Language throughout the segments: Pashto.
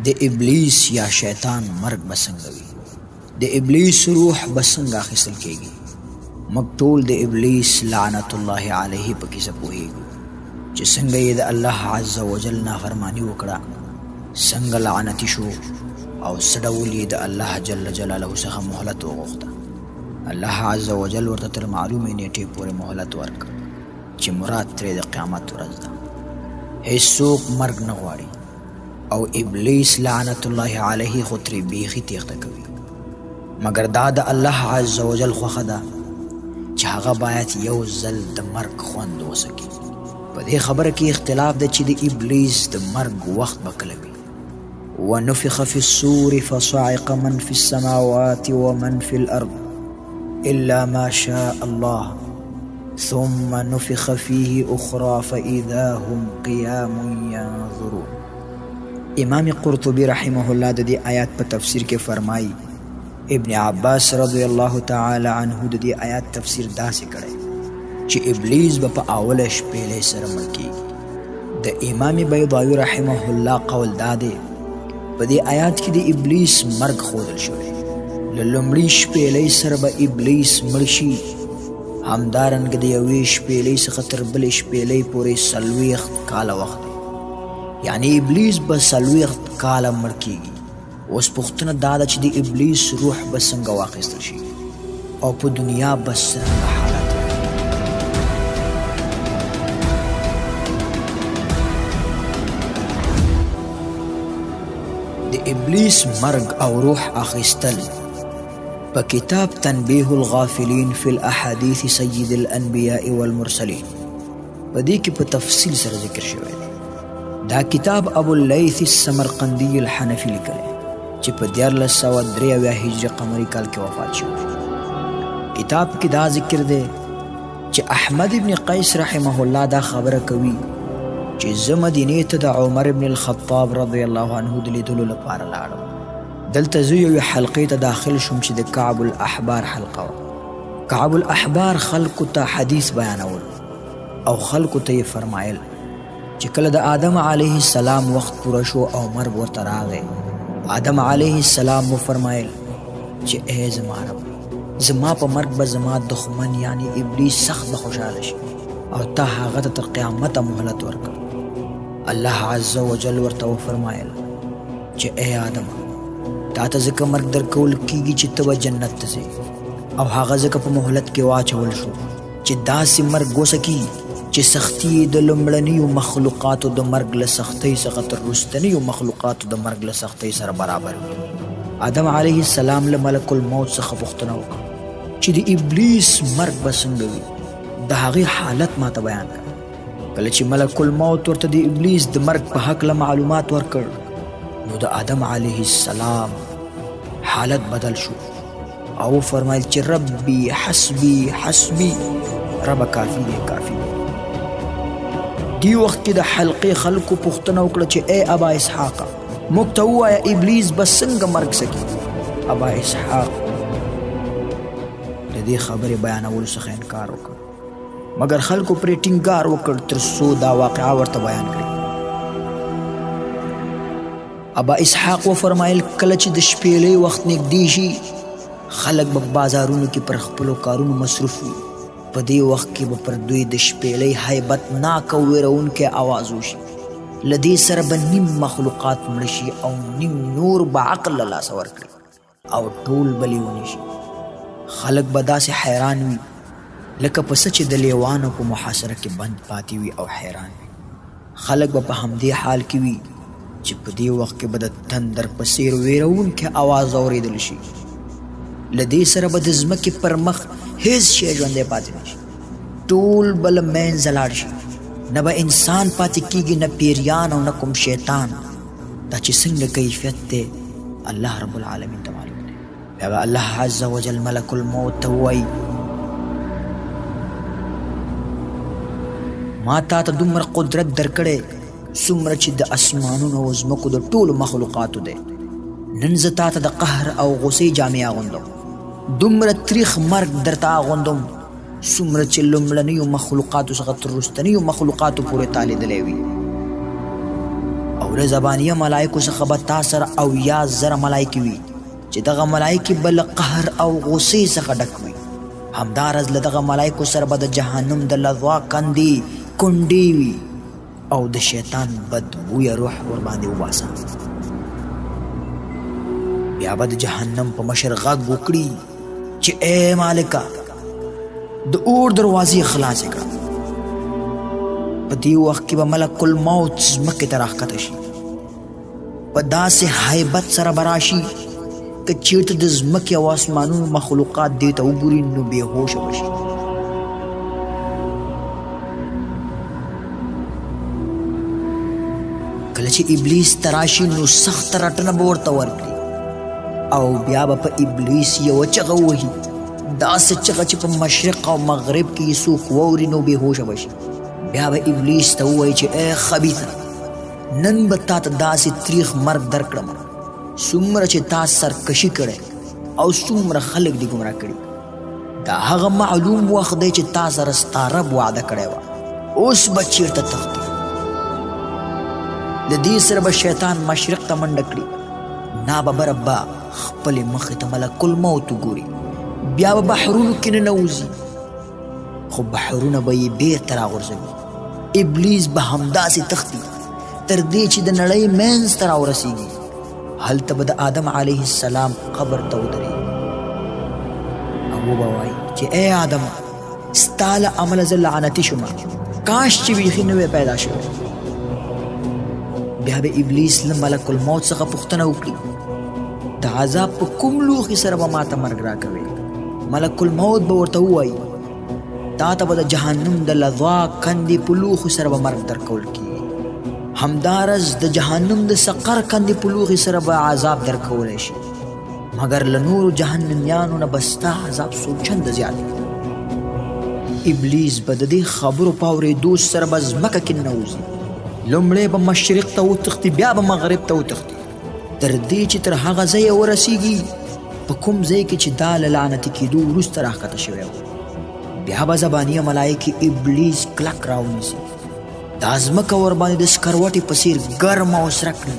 د ابلیس یا شیطان مرګ بسنګ وي، د ابلیس روح بسنګ اخیستل کېږي. موږ ټول د ابلیس لعنت الله علیه په کیسه پوهیږو چې څنګه یې د الله عز وجل نافرمانی وکړه، څنګه لعنتی شو او څه ډول یې د الله جل جلاله څخه مهلت وغوښته. الله عز وجل ورته تر معلومې نیټې پورې مهلت ورکړ چې مراد ترې د قیامت ورځ ده. هیڅوک مرګ نه غواړي او ابلیس لعنت الله علیه خو ترې بیخي تیښته کوي، مګر دا د الله عز وجل خوښه ده چې هغه باید یو ځل د مرګ خوند وسکي. په دې خبره کې اختلاف ده چې د ابلیس د مرګ وخت به کله وي. ونفخ فی الصور فصعق من فی السماوات ومن فی الارض الا ما شاء الله ثم نفخ فيه اخرى فاذا هم قیام ینظرون. امام قرطبی رحمه الله د دې آیات په تفسیر کې فرمایي ابن عباس رضی الله تعالی عنه د دې آیات تفسیر داسې کړی چې ابلیس به په اوله شپېلې سره مړ کېږي. د امام بیضاوي رحمه الله قول دا دی په دې آیات کې د ابلیس مرګ ښودل شوی. له لومړۍ شپېلې سره به ابلیس مړ شي، همدارنګه د یوې شپېلې څخه تر بلې شپېلې پورې 40 کاله وخت دی، یعنی ابلیس به 40 کاله مړ کېږي. اوس پوښتنه دا ده چې د ابلیس روح به څنګه واخیستل شي او په دنیا به څرنګه حالت وي. د ابلیس مرګ او روح اخیستل په کتاب تنبیه الغافلین فی الاحادیث سید الانبیاء والمرسلین په دې کې په تفصیل سره ذکر شوی دی. دا کتاب ابو اللیث السمرقندی الحنفی لیکلی چې په 1403 هجری قمری کال کې وفات شو. کتاب کې دا ذکر دی چې احمد ابن قیس رحمه الله دا خبره کوي چې زه مدینې ته د عمر ابن الخطاب رضی الله عنه د لیدلو لپاره لاړم. دلته زه یوې حلقې ته داخل شوم چې د کعب الاحبار حلقه وه. کعب الاحبار خلکو ته حدیث بیانول او خلکو ته یې فرمایل چې کله د آدم علیه السلام وخت پوره شو او مرګ ورته راغی، آدم علیه السلام مو فرمایل چې ای زما رب، زما په مرګ به زما دښمن یعنی ابلیس سخت به خوشحاله شي او تا هغه ته تر قیامته مهلت ورکړه. الله عز وجل ورته وفرمایل چې ای آدم، تا ته ځکه مرګ درکول کېږي چې ته به جنت ته ځې، او هغه ځکه په مهلت کې واچول شو چې داسې مرګ وسکي چې سختي د لومړنیو مخلوقاتو د مرګ له سختۍ څخه تر وروستنیو مخلوقاتو د مرګ له سختۍ سره برابر وي. آدم علیه السلام له ملک الموت څخه پوښتنه وکړه چې د ابلیس مرګ به څنګه وي، د هغې حالت ماته بیان کړه. کله چې ملک الموت ورته د ابلیس د مرګ په هکله معلومات ورکړ نو د آدم علیه السلام حالت بدل شو او فرمایل چې ربي حسبي حسبي، رب کافی دی کافی دی. دی وخت کې د حلقې خلکو پوښتنه وکړه چې ای ابا اسحاق، موږ ته ووایه ابلیس به څنګه مرګ سکي. ابا اسحاق د دې خبرې بیانولو څخه انکار وکړ، مګر خلکو پرې ټینګار وکړ تر څو دا واقعه ورته بیان کړي. ابا اسحاق وفرمایل کله چې د شپېلې وخت نږدې شي خلک به بازارونو کې پر خپلو کارونو مصروف وي. په دې وخت کې به پر دوی د شپېلې هیبتناک او ویرونکی آواز وشي، له دې سره به نیم مخلوقات مړه شي او نیم نور به عقل له لاسه ورکړي او ټول به لیوني شي. خلک به داسې حیران وي لکه پسه چې د لیوانو په محاصره کې بند پاتې وي او حیران وي. خلک به په همدې حال کې وي چې په دې وخت کې به د تندر په څېر ویرونکی آواز اورېدل شي. له دې سره به د ځمکې پر مخ هیڅ شی ژوندی پاتې نه شي، ټول به له منځه لاړ شي، نه به انسان پاتې کېږي، نه پیریان او نه کوم شیطان. دا چې څنګه کیفیت دی الله رب العالمین ته معلوم دی. بیا به الله عز وجل ملک الموت ته ووایي ما تا ته دومره قدرت درکړی څومره چې د اسمانونو او ځمکو د ټولو مخلوقاتو دی. نن زه تا ته د قهر او غصې جامې اغوندم، دومره تریخ مرګ درته اغوندم څومره چې لومړنیو مخلوقاتو څخه تر وروستنیو مخلوقاتو پورې تالیدلی وي. او له زبانیه ملایکو څخه به تا سره 80,000 ملایکې وي چې دغه ملایکې به له قهر او غصې څخه ډک وي. همداراز له دغه ملایکو سره به د جهنم د لظوا کندې کونډې وي او د شیطان بدبویه روح ورباندې وباسه. بیا به د جهنم په مشر غږ وکړي چې اے مالکه د اور دروازې خلاصې کړه. په دې وخت کې به ملک الموت ځمکې ته راښکته شي، په داسې هیبت سره به راشي که چېرته د ځمکې او اسمانونو مخلوقات دې ته وګوري نو بېهوشه به شي. کله چې ابلیس ته راشي نو سخته رټنه به ورته ورکړي او بیا به په ابلیس یوه چغه ووهي، داسې چغه چې په مشرق او مغرب کې یې څوک واوري نو بېهوشه به شي. بیا به ابلیس ته ووایي چې ای خبیثه، نن به تا ته داسې تریخ مرګ درکړم څومره چې تا سرکشي کړی او څومره خلک دې ګمراه کړي. دا هغه معلوم وخت دی چې تا سره ستا رب وعده کړی وه، اوس به چېرته تښتې. د دې سره به شیطان مشرق ته منډه کړي، ناببره به خپلې مخې ته ملک الموت وګوري، بیا به بحرونو کې ننوځي خو بحرونه به یې بېرته راغورځوي. ابلیس به همداسې تښتي تر دې چې د نړۍ منځ ته راورسېږي. هلته به د آدم علیه السلام قبر ته ودرېږي او وبه وایي چې ای آدم، ستا له عمله زه لعنتي شوم، کاش چې بیخي نه وی پیدا شوی. بیا به ابلیس له ملک الموت څخه پوښتنه وکړي د عذاب په کوم لوښي سره به ما ته مرګ راکوي. ملک الموت به ورته ووایي تا ته به د جهنم د لظوا کندې په لوښو سره به مرګ درکول کېږي، همداراز د جهنم د سقر کندې په لوښي سره به عذاب درکولی شي، مګر له نورو جهنمیانو نه به ستا عذاب څو چنده زیات وي. ابلیس به د دې خبرو په اورېدو سره به ځمکه کې ننوځي، لومړی به مشرق ته وتښتي، بیا به مغرب ته وتښتي، تر دې چې تر هغه ځایه ورسیږي په کوم ځای کې چې دا له لعنتي کېدو وروسته راښکته شوی و. بیا به زبانیه ملایکې ابلیس کلک راونیسي، دا ځمکه ورباندې د سکروټې په څېر ګرمه او سره کړي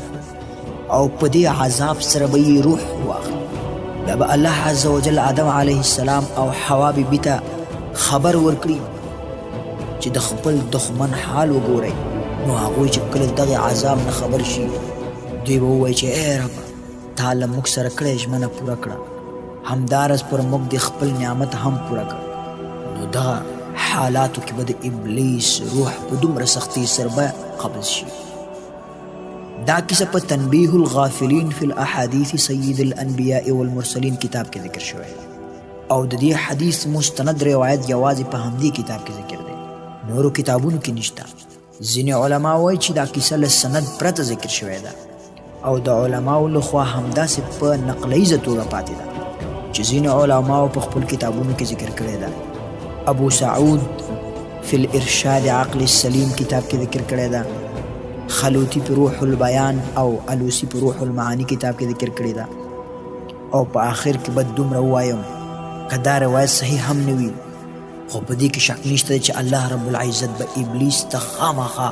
او په دې عذاب سره به یې روح واخلي. بیا به الله عز وجل آدم علیه السلام او حوا بیبي ته خبر ورکړي چې د خپل دښمن حال وګورئ. نو هغوی چې کله دغه عذاب نه خبر شي دوی به ووایي چې ای رب، تا له موږ سره کړې ژمنه پوره کړه، همداراز پر موږ د خپل نعمت هم پوره کړه. نو دغه حالاتو کې به د ابلیس روح په دومره سختۍ سره به قبض شي. دا کیسه په تنبیه الغافلین فی الاحادیث سید الانبیاء والمرسلین کتاب کې ذکر شوی او د دې حدیث مستند روایت یوازې په همدې کتاب کې ذکر دی، نورو کتابونو کې نشته. ځینې علما وایي چې دا کیسه له سند پرته ذکر شوې ده او د علماو لخوا همداسې په نقلیزه توګه پاتې ده چې ځینې علماو په خپل کتابونو کې ذکر کړې ده. ابو سعود فی الارشاد عقل السلیم کتاب کې ذکر کړی ده، خلوتی په روح البیان او الوسی په روح المعانی کتاب کې ذکر کړی ده. او په آخر کې به دومره ووایم که دا روایت صحیح هم نه وي خو په دې کې شک نشته چې الله رب العزت به ابلیس ته خامخا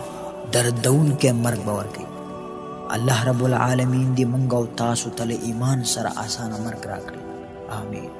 دردونکی مرګ به ورکوي. الله رب العالمین دې موږ او تاسو ته له ایمان سره اسانه مرګ راکړي. آمین.